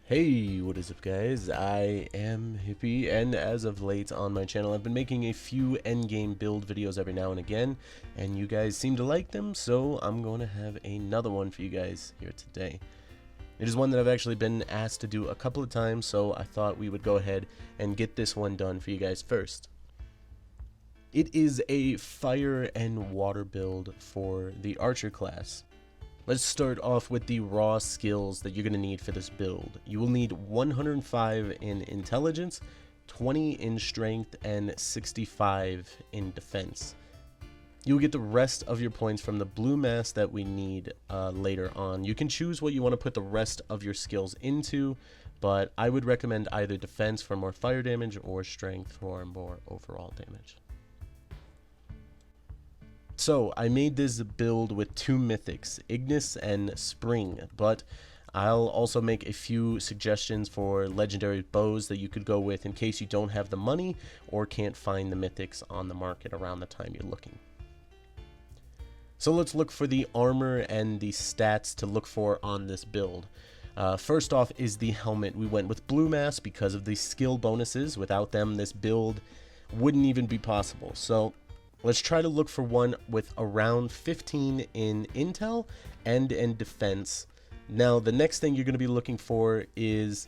Hey, what is up guys? I am Hippie, and as of late on my channel I've been making a few endgame build videos every now and again, and you guys seem to like them, so I'm going to have another one for you guys here today. It is one that I've actually been asked to do a couple of times, so I thought we would go ahead and get this one done for you guys first. It is a fire and water build for the archer class. Let's start off with the raw skills that you're going to need for this build. You will need 105 in intelligence, 20 in strength, and 65 in defense. You'll get the rest of your points from the blue mass that we need later on. You can choose what you want to put the rest of your skills into, but I would recommend either defense for more fire damage or strength for more overall damage. So I made this build with two mythics, Ignis and Spring, but I'll also make a few suggestions for legendary bows that you could go with in case you don't have the money or can't find the mythics on the market around the time you're looking. So let's look for the armor and the stats to look for on this build. First off is the helmet. We went with blue mass because of the skill bonuses. Without them, this build wouldn't even be possible. So let's try to look for one with around 15 in intel and in defense. Now, the next thing you're going to be looking for is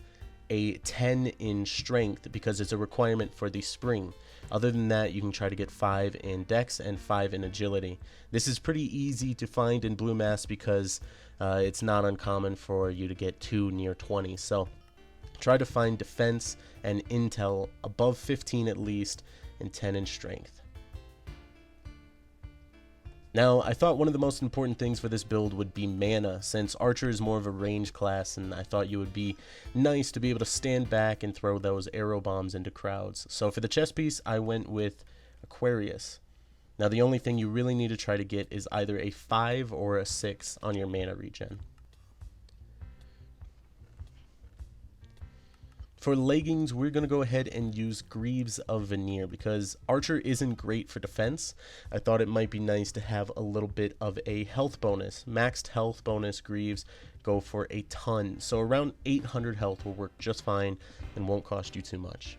a 10 in strength because it's a requirement for the spring. Other than that, you can try to get 5 in dex and 5 in agility. This is pretty easy to find in blue mass because it's not uncommon for you to get 2 near 20. So try to find defense and intel above 15 at least and 10 in strength. Now, I thought one of the most important things for this build would be mana, since Archer is more of a range class, and I thought you would be nice to be able to stand back and throw those arrow bombs into crowds. So for the chest piece, I went with Aquarius. Now, the only thing you really need to try to get is either a 5 or a 6 on your mana regen. For leggings, we're going to go ahead and use Greaves of Veneer because Archer isn't great for defense. I thought it might be nice to have a little bit of a health bonus. Maxed health bonus Greaves go for a ton, so around 800 health will work just fine and won't cost you too much.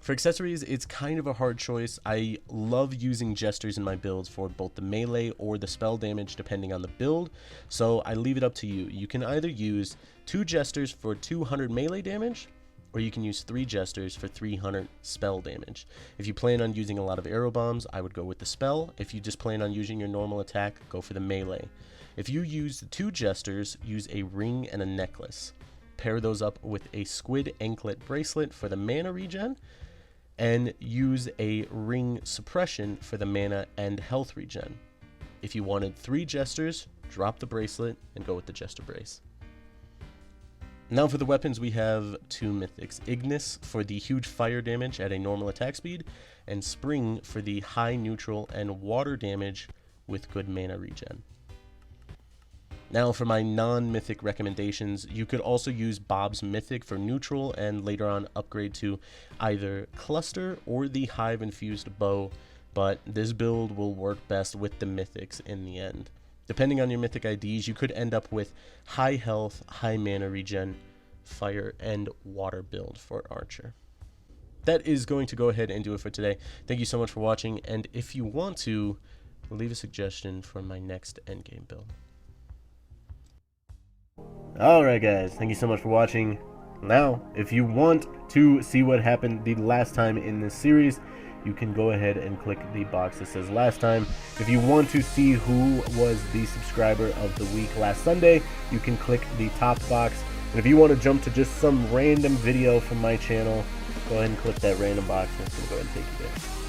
For accessories, it's kind of a hard choice. I love using jesters in my builds for both the melee or the spell damage depending on the build, so I leave it up to you. You can either use 2 jesters for 200 melee damage, or you can use 3 jesters for 300 spell damage. If you plan on using a lot of arrow bombs, I would go with the spell. If you just plan on using your normal attack, go for the melee. If you use the 2 jesters, use a ring and a necklace. Pair those up with a squid anklet bracelet for the mana regen, and use a ring suppression for the mana and health regen. If you wanted 3 jesters, drop the bracelet and go with the jester brace. Now for the weapons, we have 2 mythics, Ignis for the huge fire damage at a normal attack speed, and Spring for the high neutral and water damage with good mana regen. Now for my non-mythic recommendations, you could also use Bob's Mythic for neutral and later on upgrade to either Cluster or the Hive Infused Bow, but this build will work best with the mythics in the end. Depending on your mythic IDs, you could end up with high health, high mana regen, fire, and water build for Archer. That is going to go ahead and do it for today. Thank you so much for watching, and if you want to, leave a suggestion for my next endgame build. Alright guys, thank you so much for watching. Now, if you want to see what happened the last time in this series, you can go ahead and click the box that says last time. If you want to see who was the subscriber of the week last Sunday, you can click the top box. And if you want to jump to just some random video from my channel, go ahead and click that random box and it's going to go ahead and take you there.